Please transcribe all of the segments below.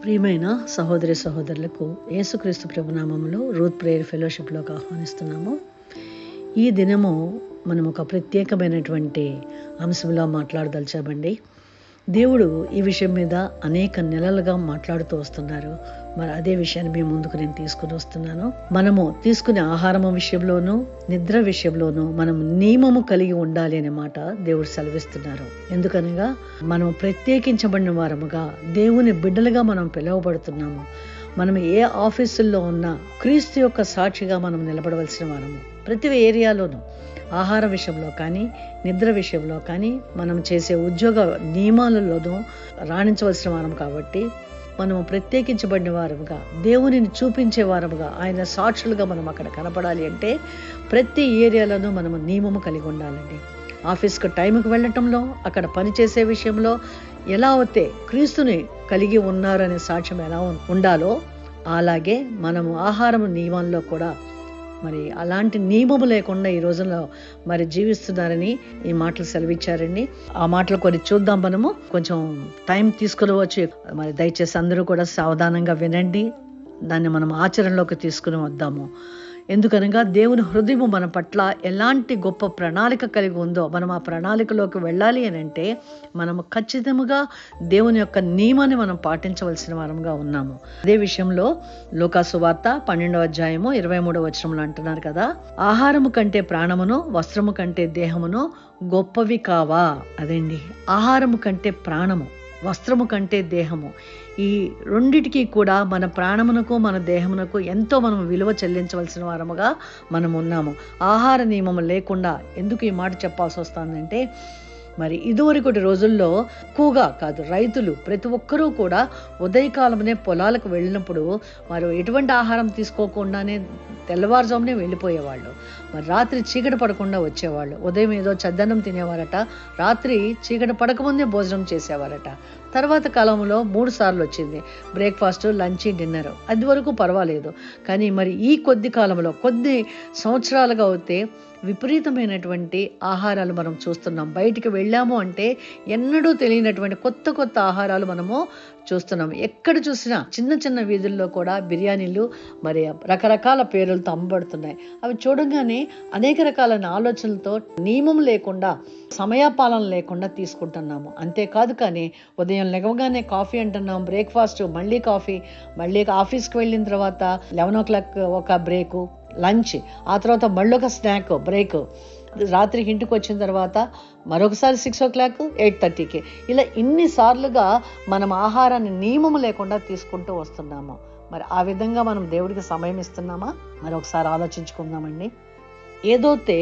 ప్రియమైన సహోదరి సహోదరులకు యేసుక్రీస్తు ప్రభునామములో రూత్ ప్రేయర్ ఫెలోషిప్లోకి ఆహ్వానిస్తున్నాము. ఈ దినము మనం ఒక ప్రత్యేకమైనటువంటి అంశంలో మాట్లాడదలిచామండి. దేవుడు ఈ విషయం మీద అనేక నెలలుగా మాట్లాడుతూ వస్తున్నారు. మరి అదే విషయాన్ని మీ ముందుకు నేను తీసుకుని వస్తున్నాను. మనము తీసుకునే ఆహారము విషయంలోనూ నిద్ర విషయంలోనూ మనం నియమము కలిగి ఉండాలి అనే మాట దేవుడు సెలవిస్తున్నారు. ఎందుకనగా మనం ప్రత్యేకించబడిన వారముగా దేవుని బిడ్డలుగా మనం పిలువబడుతున్నాము. మనం ఏ ఆఫీసుల్లో ఉన్నా క్రీస్తు యొక్క సాక్షిగా మనం నిలబడవలసిన వారము. ప్రతి ఏరియాలోనూ ఆహార విషయంలో కానీ నిద్ర విషయంలో కానీ మనం చేసే ఉద్యోగ నియమాలలోనూ రాణించవలసిన వారం కాబట్టి మనము ప్రత్యేకించబడిన వారముగా దేవునిని చూపించే వారముగా ఆయన సాక్షులుగా మనం అక్కడ కనపడాలి అంటే ప్రతి ఏరియాలోనూ మనము నియమము కలిగి ఉండాలండి. ఆఫీస్కు టైంకి వెళ్ళటంలో అక్కడ పనిచేసే విషయంలో ఎలా అయితే క్రీస్తుని కలిగి ఉన్నారనే సాక్ష్యం ఎలా ఉండాలో అలాగే మనము ఆహారం నియమాల్లో కూడా మరి అలాంటి నియమము లేకుండా ఈ రోజుల్లో మరి జీవిస్తున్నారని ఈ మాటలు సెలవిచ్చారండి. ఆ మాటలు కొన్ని చూద్దాం. మనము కొంచెం టైం తీసుకురవచ్చు. మరి దయచేసి అందరూ కూడా సావధానంగా వినండి. దాన్ని మనం ఆచరణలోకి తీసుకుని వద్దాము. ఎందుకనగా దేవుని హృదయము మన పట్ల ఎలాంటి గొప్ప ప్రణాళిక కలిగి ఉందో మనం ఆ ప్రణాళికలోకి వెళ్ళాలి అని అంటే మనము ఖచ్చితంగా దేవుని యొక్క నియమాన్ని మనం పాటించవలసిన వారంగా ఉన్నాము. అదే విషయంలో లూకా సువార్త 12వ అధ్యాయము 23వ వచనంలో అంటున్నారు కదా, ఆహారము కంటే ప్రాణమును వస్త్రము కంటే దేహమును గొప్పవి కావా. అదండి, ఆహారము కంటే ప్రాణము, వస్త్రము కంటే దేహము, ఈ రెండిటికి కూడా మన ప్రాణమునకు మన దేహమునకు ఎంతో మనం విలువ చెల్లించవలసిన వారముగా మనం ఉన్నాము. ఆహార నియమం లేకుండా ఎందుకు ఈ మాట చెప్పాల్సి వస్తుందంటే మరి ఇదివరకటి రోజుల్లో ఎక్కువగా కాదు, రైతులు ప్రతి ఒక్కరూ కూడా ఉదయకాలమునే పొలాలకు వెళ్ళినప్పుడు మరి ఎటువంటి ఆహారం తీసుకోకుండానే తెల్లవారుజామునే వెళ్ళిపోయేవాళ్ళు. మరి రాత్రి చీకటి పడకుండా వచ్చేవాళ్ళు. ఉదయం ఏదో చద్దన్నం తినేవారట, రాత్రి చీకటి పడకముందే భోజనం చేసేవారట. తర్వాత కాలంలో 3 సార్లు వచ్చింది బ్రేక్ఫాస్ట్, లంచ్, డిన్నర్. అది వరకు పర్వాలేదు. కానీ మరి ఈ కొద్ది కాలంలో కొద్ది సంవత్సరాలుగా అయితే విపరీతమైనటువంటి ఆహారాలు మనం చూస్తున్నాం. బయటికి వెళ్ళాము అంటే ఎన్నడూ తెలియనటువంటి కొత్త కొత్త ఆహారాలు మనము చూస్తున్నాం. ఎక్కడ చూసినా చిన్న చిన్న వీధుల్లో కూడా బిర్యానీలు మరి రకరకాల పేర్లతో అమ్మబడుతున్నాయి. అవి చూడగానే అనేక రకాలైన ఆలోచనలతో నియమం లేకుండా సమయపాలన లేకుండా తీసుకుంటున్నాము. అంతేకాదు కానీ ఉదయం లెగవగానే కాఫీ అంటున్నాం, బ్రేక్ఫాస్ట్, మళ్ళీ కాఫీ, మళ్ళీ ఆఫీస్కి వెళ్ళిన తర్వాత 11 o'clock ఒక బ్రేకు, లంచ్, ఆ తర్వాత మళ్ళీ ఒక స్నాక్ బ్రేక్, రాత్రికి ఇంటికి వచ్చిన తర్వాత మరొకసారి 6 o'clock, 8:30కి, ఇలా ఇన్నిసార్లుగా మనం ఆహారాన్ని నియమం లేకుండా తీసుకుంటూ వస్తున్నాము. మరి ఆ విధంగా మనం దేవుడికి సమయం ఇస్తున్నామా? మరి ఒకసారి ఆలోచించుకుందామండి. ఏదోతే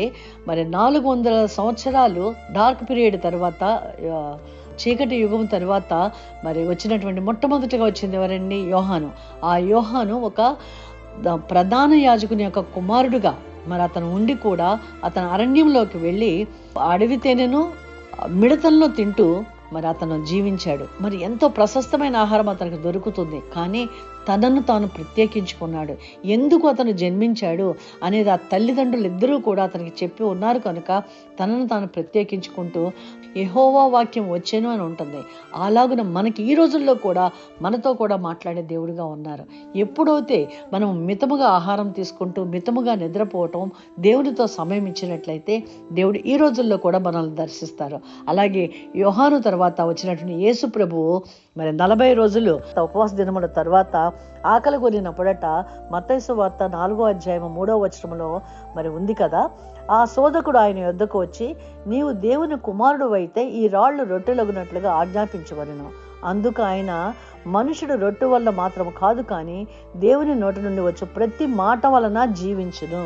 మరి 400 సంవత్సరాలు డార్క్ పీరియడ్ తర్వాత, చీకటి యుగం తర్వాత మరి వచ్చినటువంటి మొట్టమొదటిగా వచ్చింది ఎవరండి? యోహాను. ఆ యోహాను ఒక ప్రధాన యాజకుని యొక్క కుమారుడుగా మరి అతను ఉండి కూడా అతను అరణ్యంలోకి వెళ్ళి అడవి తేనెను మిడతల్లో తింటూ మరి అతను జీవించాడు. మరి ఎంతో ప్రశస్తమైన ఆహారం అతనికి దొరుకుతుంది. కానీ తనను తాను ప్రత్యేకించుకున్నాడు. ఎందుకు అతను జన్మించాడు అనేది ఆ తల్లిదండ్రులు ఇద్దరూ కూడా అతనికి చెప్పి ఉన్నారు కనుక తనను తాను ప్రత్యేకించుకుంటూ యెహోవా వాక్యం వచ్చేను అని ఉంటుంది. అలాగున మనకి ఈ రోజుల్లో కూడా మనతో కూడా మాట్లాడే దేవుడిగా ఉన్నారు. ఎప్పుడైతే మనం మితముగా ఆహారం తీసుకుంటూ మితముగా నిద్రపోవటం, దేవుడితో సమయం ఇచ్చినట్లయితే దేవుడు ఈ రోజుల్లో కూడా మనల్ని దర్శిస్తారు. అలాగే యోహాను తర్వాత వచ్చినటువంటి యేసు ప్రభువు మరి 40 రోజులు ఉపవాస దినముల తర్వాత ఆకలి కొనినప్పుడట మత్తయి సువార్త 4వ అధ్యాయం 3వ వచనంలో మరి ఉంది కదా, ఆ శోధకుడు ఆయన యొద్దకు వచ్చి, నీవు దేవుని కుమారుడు అయితే ఈ రాళ్ళు రొట్టెలగునట్లుగా ఆజ్ఞాపించవలెను. అందుకు ఆయన, మనుషుడు రొట్టె వల్ల మాత్రం కాదు కానీ దేవుని నోటి నుండి వచ్చే ప్రతి మాట వలన జీవించును.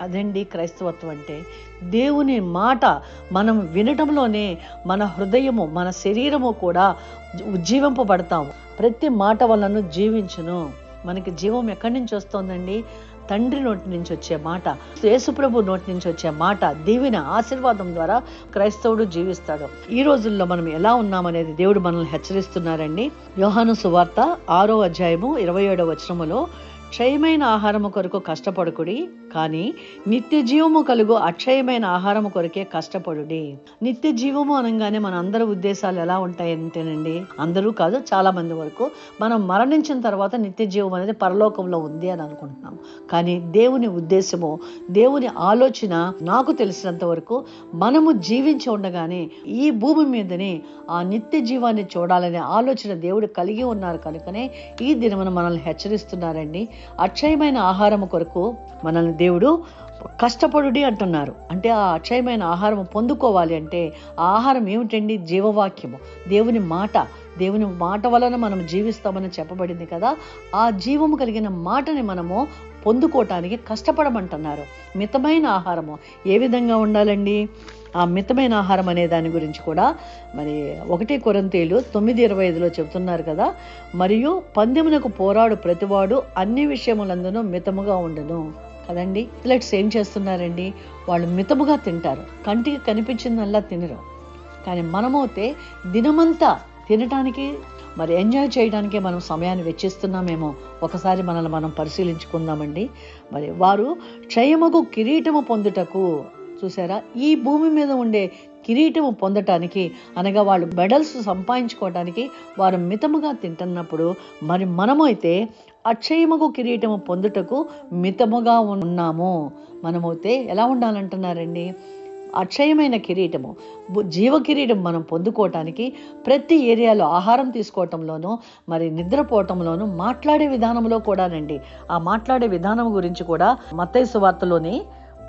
అదండి క్రైస్తవత్వం అంటే. దేవుని మాట మనం వినటంలోనే మన హృదయము, మన శరీరము కూడా ఉజ్జీవింపబడతాము. ప్రతి మాట వలన జీవించును. మనకి జీవం ఎక్కడి నుంచి వస్తుందండి? తండ్రి నోటి నుంచి వచ్చే మాట, యేసుప్రభు నోటి నుంచి వచ్చే మాట, దీవెన, ఆశీర్వాదం ద్వారా క్రైస్తవుడు జీవిస్తాడు. ఈ రోజుల్లో మనం ఎలా ఉన్నామనేది దేవుడు మనల్ని హెచ్చరిస్తున్నారండి. యోహాను సువార్త 6వ అధ్యాయము 27వ వచనములో, క్షయమైన ఆహారము కొరకు కష్టపడుకుడి, కానీ నిత్య జీవము కలుగు అక్షయమైన ఆహారము కొరకే కష్టపడుడి. నిత్య జీవము అనగానే మన అందరి ఉద్దేశాలు ఎలా ఉంటాయంటేనండి, అందరూ కాదు, చాలా మంది వరకు మనం మరణించిన తర్వాత నిత్య జీవం అనేది పరలోకంలో ఉంది అని అనుకుంటున్నాం. కానీ దేవుని ఉద్దేశము, దేవుని ఆలోచన నాకు తెలిసినంత వరకు మనము జీవించి ఉండగానే ఈ భూమి మీదనే ఆ నిత్య జీవాన్ని చూడాలనే ఆలోచన దేవుడు కలిగి ఉన్నారు కనుకనే ఈ దినమున మనల్ని హెచ్చరిస్తున్నారండి. అక్షయమైన ఆహారము కొరకు మనల్ని దేవుడు కష్టపడుడి అంటున్నారు. అంటే ఆ అక్షయమైన ఆహారం పొందుకోవాలి అంటే ఆ ఆహారం ఏమిటండి? జీవవాక్యము, దేవుని మాట. దేవుని మాట వలన మనం జీవిస్తామని చెప్పబడింది కదా. ఆ జీవము కలిగిన మాటని మనము పొందుకోవటానికి కష్టపడమంటున్నారు. మితమైన ఆహారము ఏ విధంగా ఉండాలండి? ఆ మితమైన ఆహారం అనే దాని గురించి కూడా మరి 1 కొరింథీయులు 9:25 చెబుతున్నారు కదా. మరియు పందెమునకు పోరాడు ప్రతివాడు అన్ని విషయములందునూ మితముగా ఉండును కదండి. ఇలాంటి ఏం చేస్తున్నారండి? వాళ్ళు మితముగా తింటారు, కంటికి కనిపించిందల్లా తినరు. కానీ మనమైతే దినమంతా తినటానికి మరి ఎంజాయ్ చేయడానికే మనం సమయాన్ని వెచ్చిస్తున్నామేమో ఒకసారి మనల్ని మనం పరిశీలించుకుందామండి. మరి వారు క్షయమగు కిరీటము పొందుటకు, చూసారా, ఈ భూమి మీద ఉండే కిరీటము పొందటానికి అనగా వాళ్ళు మెడల్స్ సంపాదించుకోవడానికి వారు మితముగా తింటున్నప్పుడు, మరి మనమైతే అక్షయమగు కిరీటము పొందుటకు మితముగా ఉన్నాము. మనమైతే ఎలా ఉండాలంటున్నారండి? అక్షయమైన కిరీటము, జీవ కిరీటం మనం పొందుకోవటానికి ప్రతి ఏరియాలో ఆహారం తీసుకోవటంలోనూ, మరి నిద్రపోవటంలోనూ, మాట్లాడే విధానంలో కూడానండి. ఆ మాట్లాడే విధానం గురించి కూడా మత్తయి సువార్తలోని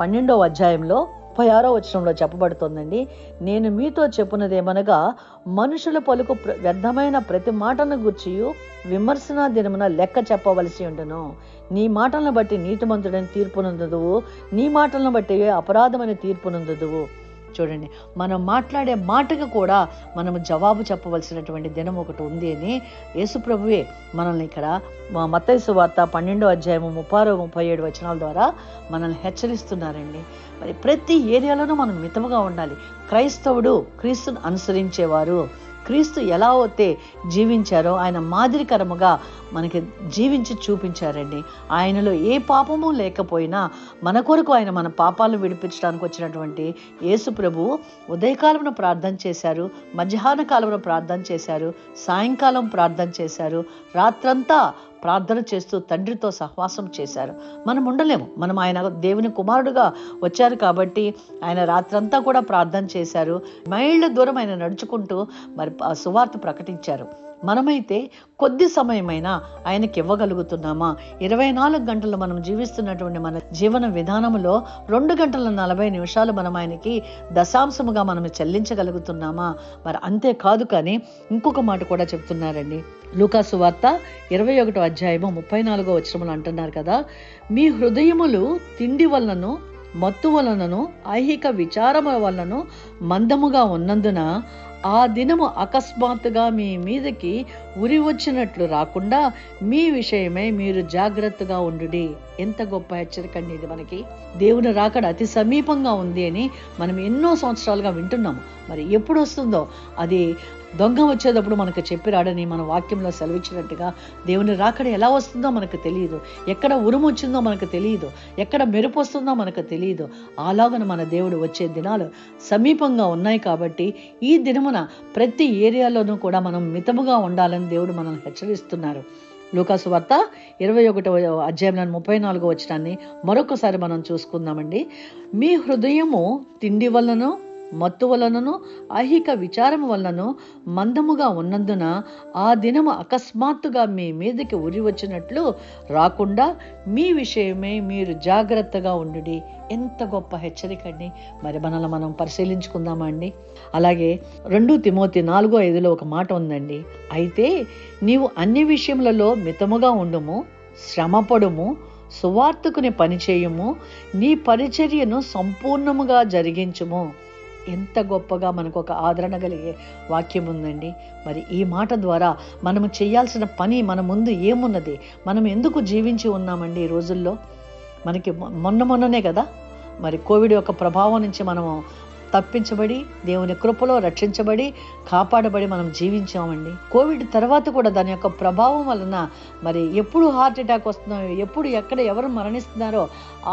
12వ అధ్యాయంలో 36వ వచనంలో చెప్పబడుతోందండి. నేను మీతో చెప్పున్నదేమనగా, మనుషుల పలుకు వ్యర్థమైన ప్రతి మాటను గూర్చియు విమర్శన దినమున లెక్క చెప్పవలసి ఉండును. నీ మాటలను బట్టి నీతిమంతుడని తీర్పునందుదువు, నీ మాటలను బట్టి అపరాధమని తీర్పునందుదువు. చూడండి, మనం మాట్లాడే మాటకు కూడా మనము జవాబు చెప్పవలసినటువంటి దినం ఒకటి ఉంది అని యేసుప్రభువే మనల్ని ఇక్కడ మత్తయి సువార్త 12వ అధ్యాయము 36-37 వచనాల ద్వారా మనల్ని హెచ్చరిస్తున్నారండి. మరి ప్రతి ఏరియాలోనూ మనం మితముగా ఉండాలి. క్రైస్తవుడు క్రీస్తుని అనుసరించేవారు క్రీస్తు ఎలా అయితే జీవించారో ఆయన మాదిరికరముగా మనకి జీవించి చూపించారండి. ఆయనలో ఏ పాపము లేకపోయినా మన కొరకు ఆయన మన పాపాలను విడిపించడానికి వచ్చినటువంటి యేసు ప్రభువు ఉదయకాలమున ప్రార్థన చేశారు, మధ్యాహ్న కాలమున ప్రార్థన చేశారు, సాయంకాలం ప్రార్థన చేశారు, రాత్రంతా ప్రార్థన చేస్తూ తండ్రితో సహవాసం చేశారు. మనం ఉండలేము. మనం ఆయన దేవుని కుమారుడుగా వచ్చారు కాబట్టి ఆయన రాత్రంతా కూడా ప్రార్థన చేశారు. మైళ్ళ దూరం ఆయన నడుచుకుంటూ మరి సువార్త ప్రకటించారు. మనమైతే కొద్ది సమయమైనా ఆయనకి ఇవ్వగలుగుతున్నామా? 24 గంటలు మనం జీవిస్తున్నటువంటి మన జీవన విధానంలో 2 గంటల 40 నిమిషాలు మనం ఆయనకి దశాంశముగా మనం చెల్లించగలుగుతున్నామా? మరి అంతేకాదు, కానీ ఇంకొక మాట కూడా చెప్తున్నారండి. లూకా సువార్త 21వ అధ్యాయము 34వ వచనములు అంటున్నారు కదా, మీ హృదయములు తిండి వలనను మత్తు వలనను ఐహిక విచారముల వలనను మందముగా ఉన్నందున ఆ దినము అకస్మాత్తుగా మీ మీదకి ఉరి వచ్చినట్లు రాకుండా మీ విషయమై మీరు జాగ్రత్తగా ఉండుడి. ఎంత గొప్ప హెచ్చరిక అండి ఇది మనకి. దేవుని రాకడ అతి సమీపంగా ఉంది అని మనం ఎన్నో సంవత్సరాలుగా వింటున్నాము. మరి ఎప్పుడు వస్తుందో అది దొంగ వచ్చేటప్పుడు మనకు చెప్పిరాడని మన వాక్యంలో సెలవిచ్చినట్టుగా దేవుని రాకడ ఎలా వస్తుందో మనకు తెలియదు, ఎక్కడ ఉరుము వచ్చిందో మనకు తెలియదు, ఎక్కడ మెరుపు వస్తుందో మనకు తెలియదు. అలాగన మన దేవుడు వచ్చే దినాలు సమీపంగా ఉన్నాయి కాబట్టి ఈ దినమున ప్రతి ఏరియాలోనూ కూడా మనం మితముగా ఉండాలని దేవుడు మనల్ని హెచ్చరిస్తున్నారు. లూకా సువార్త 21వ అధ్యాయంలో 34వ వచనాన్ని మరొకసారి మనం చూసుకుందామండి. మీ హృదయము తిండి వలనను మత్తు వలనను ఐహిక విచారము వలనను మందముగా ఉన్నందున ఆ దినము అకస్మాత్తుగా మీ మీదకి ఉరి వచ్చినట్లు రాకుండా మీ విషయమే మీరు జాగ్రత్తగా ఉండుడి. ఎంత గొప్ప హెచ్చరిక అండి. మరి మనల్ని మనం పరిశీలించుకుందామా అండి. అలాగే 2 తిమోతి 4:5 ఒక మాట ఉందండి. అయితే నీవు అన్ని విషయములలో మితముగా ఉండుము, శ్రమపడుము, సువార్తకుని పనిచేయుము, నీ పరిచర్యను సంపూర్ణముగా జరిగించుము. ఎంత గొప్పగా మనకు ఒక ఆదరణ కలిగే వాక్యం ఉందండి. మరి ఈ మాట ద్వారా మనము చేయాల్సిన పని మన ముందు ఏమున్నది? మనం ఎందుకు జీవించి ఉన్నామండి ఈ రోజుల్లో? మనకి మొన్ననే కదా మరి కోవిడ్ యొక్క ప్రభావం నుంచి మనము తప్పించబడి దేవుని కృపలో రక్షించబడి కాపాడబడి మనం జీవించామండి. కోవిడ్ తర్వాత కూడా దాని యొక్క ప్రభావం వలన మరి ఎప్పుడు హార్ట్ అటాక్ వస్తున్నాయో, ఎప్పుడు ఎక్కడ ఎవరు మరణిస్తున్నారో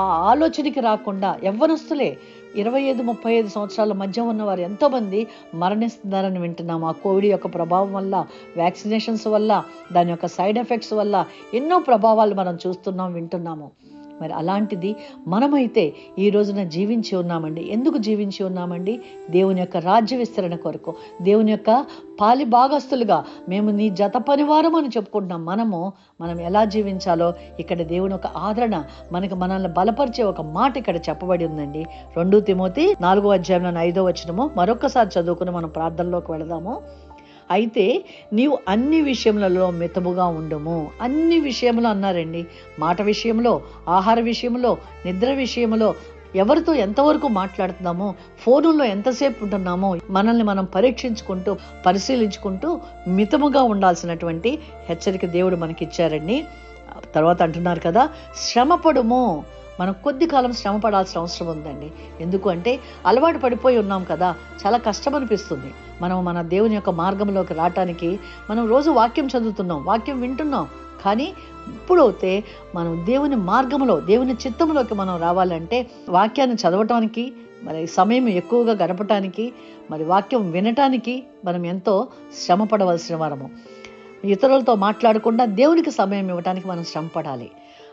ఆ ఆలోచనకి రాకుండా యవ్వనస్తులే 25-35 సంవత్సరాల మధ్య ఉన్నవారు ఎంతోమంది మరణిస్తున్నారని వింటున్నాము. ఆ కోవిడ్ యొక్క ప్రభావం వల్ల, వ్యాక్సినేషన్స్ వల్ల, దాని యొక్క సైడ్ ఎఫెక్ట్స్ వల్ల ఎన్నో ప్రభావాలు మనం చూస్తున్నాం, వింటున్నాము. మరి అలాంటిది మనమైతే ఈ రోజున జీవించి ఉన్నామండి. ఎందుకు జీవించి ఉన్నామండి? దేవుని యొక్క రాజ్య విస్తరణ కొరకు, దేవుని యొక్క పాలి భాగస్తులుగా మేము నీ జత పనివారం అని చెప్పుకుంటున్నాం. మనం ఎలా జీవించాలో ఇక్కడ దేవుని ఒక ఆదరణ మనల్ని బలపరిచే ఒక మాట ఇక్కడ చెప్పబడి ఉందండి. 2 తిమోతి 4:5 మరొకసారి చదువుకుని మనం ప్రార్థనలోకి వెళదాము. అయితే నీవు అన్ని విషయములలో మితముగా ఉండుము. అన్ని విషయములు అన్నారండి. మాట విషయంలో, ఆహార విషయంలో, నిద్ర విషయంలో, ఎవరితో ఎంతవరకు మాట్లాడుతున్నామో, ఫోనుల్లో ఎంతసేపు ఉంటున్నామో, మనల్ని మనం పరీక్షించుకుంటూ పరిశీలించుకుంటూ మితముగా ఉండాల్సినటువంటి హెచ్చరిక దేవుడు మనకిచ్చారండి. తర్వాత అంటున్నారు కదా, శ్రమపడుము. మనం కొద్ది కాలం శ్రమ పడాల్సిన అవసరం ఉందండి. ఎందుకు అంటే అలవాటు పడిపోయి ఉన్నాం కదా, చాలా కష్టం అనిపిస్తుంది. మన దేవుని యొక్క మార్గంలోకి రావటానికి మనం రోజు వాక్యం చదువుతున్నాం, వాక్యం వింటున్నాం. కానీ ఇప్పుడైతే మనం దేవుని మార్గంలో, దేవుని చిత్తంలోకి మనం రావాలంటే వాక్యాన్ని చదవటానికి, మరి సమయం ఎక్కువగా గడపటానికి, మరి వాక్యం వినటానికి మనం ఎంతో శ్రమ పడవలసిన వారము. ఇతరులతో మాట్లాడకుండా దేవునికి సమయం ఇవ్వటానికి మనం శ్రమ పడాలి.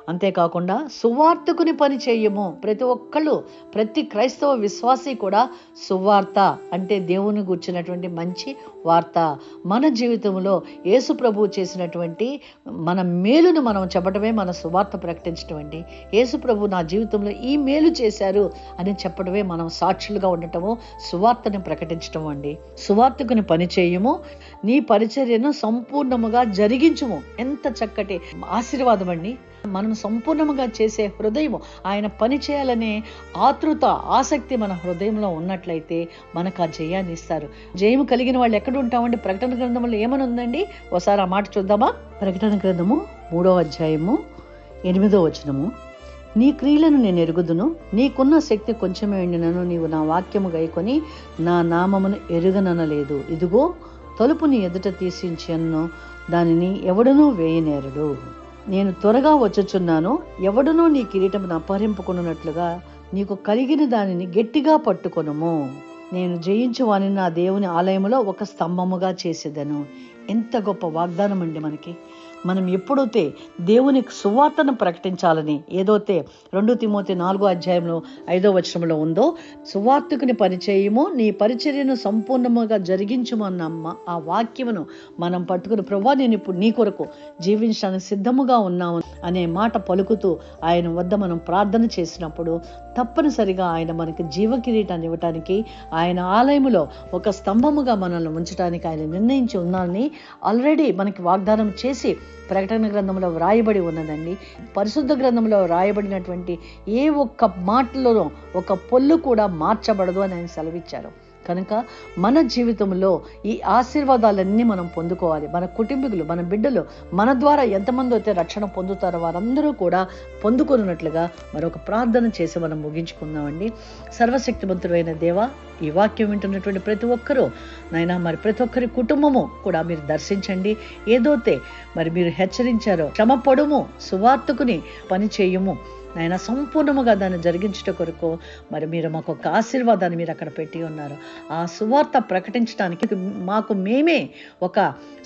అంతేకాకుండా సువార్తకుని పని చేయము. ప్రతి ఒక్కళ్ళు, ప్రతి క్రైస్తవ విశ్వాసి కూడా సువార్త అంటే దేవుని గూర్చినటువంటి మంచి వార్త, మన జీవితంలో యేసు ప్రభువు చేసినటువంటి మన మేలును మనం చెప్పడమే మన సువార్త ప్రకటించడం అండి. యేసు ప్రభు నా జీవితంలో ఈ మేలు చేశారు అని చెప్పడమే మనం సాక్షులుగా ఉండటము, సువార్తని ప్రకటించడం అండి. సువార్తకుని పని చేయము, నీ పరిచర్యను సంపూర్ణముగా జరిగించుము. ఎంత చక్కటి ఆశీర్వాదం అండి. మనం సంపూర్ణంగా చేసే హృదయం, ఆయన పని చేయాలనే ఆతృత, ఆసక్తి మన హృదయంలో ఉన్నట్లయితే మనకు ఆ జయాన్ని ఇస్తారు. జయము కలిగిన వాళ్ళు ఎక్కడ ఉంటామండి? ప్రకటన గ్రంథంలో ఏమని ఉందండి? ఒకసారి ఆ మాట చూద్దామా? ప్రకటన గ్రంథము 3:8 నీ క్రియలను నేను ఎరుగుదును, నీకున్న శక్తి కొంచెమే ఉండినను నీవు నా వాక్యము గైకొని నా నామమును ఎరుగననలేదు. ఇదిగో తలుపు నీ ఎదుట తీసించెను, దానిని ఎవడునూ వేయనేరడు. నేను త్వరగా వచ్చుచున్నాను, ఎవడునూ నీ కిరీటమును అపహరింపుకొనున్నట్లుగా నీకు కలిగిన దానిని గట్టిగా పట్టుకొనుము. నేను జయించు వానిని నా దేవుని ఆలయములో ఒక స్తంభముగా చేసేదను. ఎంత గొప్ప వాగ్దానం అండి మనకి. మనం ఎప్పుడైతే దేవుని సువార్తను ప్రకటించాలని ఏదైతే 2 తిమోతి 4:5 ఉందో, సువార్తకుని పరిచయము, నీ పరిచర్యను సంపూర్ణముగా జరిగించుము అన్న ఆ వాక్యమును మనం పట్టుకుని, ప్రభువా నేను ఇప్పుడు నీ కొరకు జీవించడానికి సిద్ధముగా ఉన్నాము అనే మాట పలుకుతూ ఆయన వద్ద మనం ప్రార్థన చేసినప్పుడు తప్పనిసరిగా ఆయన మనకి జీవ కిరీటాన్ని ఇవ్వటానికి, ఆయన ఆలయములో ఒక స్తంభముగా మనల్ని ఉంచడానికి ఆయన నిర్ణయించి ఉన్నారని ఆల్రెడీ మనకి వాగ్దానం చేసి ప్రకటన గ్రంథంలో వ్రాయబడి ఉన్నదండి. పరిశుద్ధ గ్రంథంలో వ్రాయబడినటువంటి ఏ ఒక్క మాటలోనూ ఒక పొల్లు కూడా మార్చబడదు అని ఆయన సెలవిచ్చారు. కనుక మన జీవితంలో ఈ ఆశీర్వాదాలన్నీ మనం పొందుకోవాలి. మన కుటుంబీకులు, మన బిడ్డలు, మన ద్వారా ఎంతమంది అయితే రక్షణ పొందుతారో వారందరూ కూడా పొందుకున్నట్లుగా మరొక ప్రార్థన చేసి మనం ముగించుకుందామండి. సర్వశక్తిమంతుడైన దేవా, ఈ వాక్యం వింటున్నటువంటి ప్రతి ఒక్కరూ నాయనా, మరి ప్రతి ఒక్కరి కుటుంబము కూడా మీరు దర్శించండి. ఏదైతే మరి మీరు హెచ్చరించారో, శ్రమపడుము, సువార్తకుని పని చేయము నాయన, సంపూర్ణముగా దాన్ని జరిగించట కొరకు మరి మీరు మాకు ఒక ఆశీర్వాదాన్ని మీరు అక్కడ పెట్టి ఉన్నారు. ఆ సువార్త ప్రకటించడానికి మాకు మేమే ఒక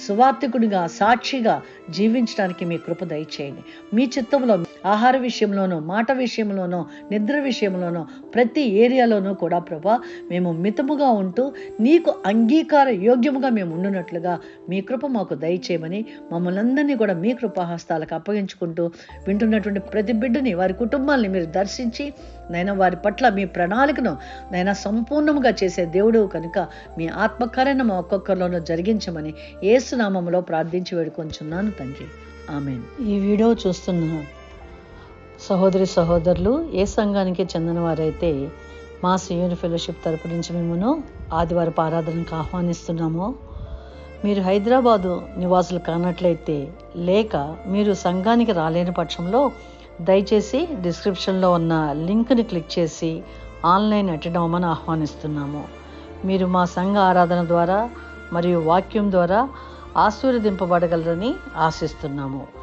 సువార్తికుడిగా, సాక్షిగా జీవించడానికి మీ కృప దయచేయండి. మీ చిత్తంలో ఆహార విషయంలోనూ, మాట విషయంలోనూ, నిద్ర విషయంలోనూ, ప్రతి ఏరియాలోనూ కూడా ప్రభా మేము మితముగా ఉంటూ నీకు అంగీకార యోగ్యముగా మేము ఉండునట్లుగా మీ కృప మాకు దయచేయమని మమ్మల్ని అందరినీ కూడా మీ కృపాహస్తాలకు అప్పగించుకుంటూ వింటున్నటువంటి ప్రతి బిడ్డని, వారి కుటుంబాలని మీరు దర్శించి నైనా వారి పట్ల మీ ప్రణాళికను నైనా సంపూర్ణముగా చేసే దేవుడు కనుక మీ ఆత్మకార్యను మా ఒక్కొక్కరిలోనూ జరిగించమని యేసు నామములో ప్రార్థించి వేడుకొంచున్నాను తండ్రి, ఆమేన్. ఈ వీడియో చూస్తున్న సహోదరి సహోదరులు ఏ సంఘానికి చెందిన వారైతే మా సియోని ఫెలోషిప్ తరపు నుంచి మేము ఆదివారపు ఆరాధనకు ఆహ్వానిస్తున్నామో, మీరు హైదరాబాదు నివాసులు కానట్లయితే, లేక మీరు సంఘానికి రాలేని పక్షంలో దయచేసి డిస్క్రిప్షన్లో ఉన్న లింక్ని క్లిక్ చేసి ఆన్లైన్ అటెండ్ అవ్వమని ఆహ్వానిస్తున్నాము. మీరు మా సంఘ ఆరాధన ద్వారా మరియు వాక్యం ద్వారా ఆశీర్వదింపబడగలరని ఆశిస్తున్నాము.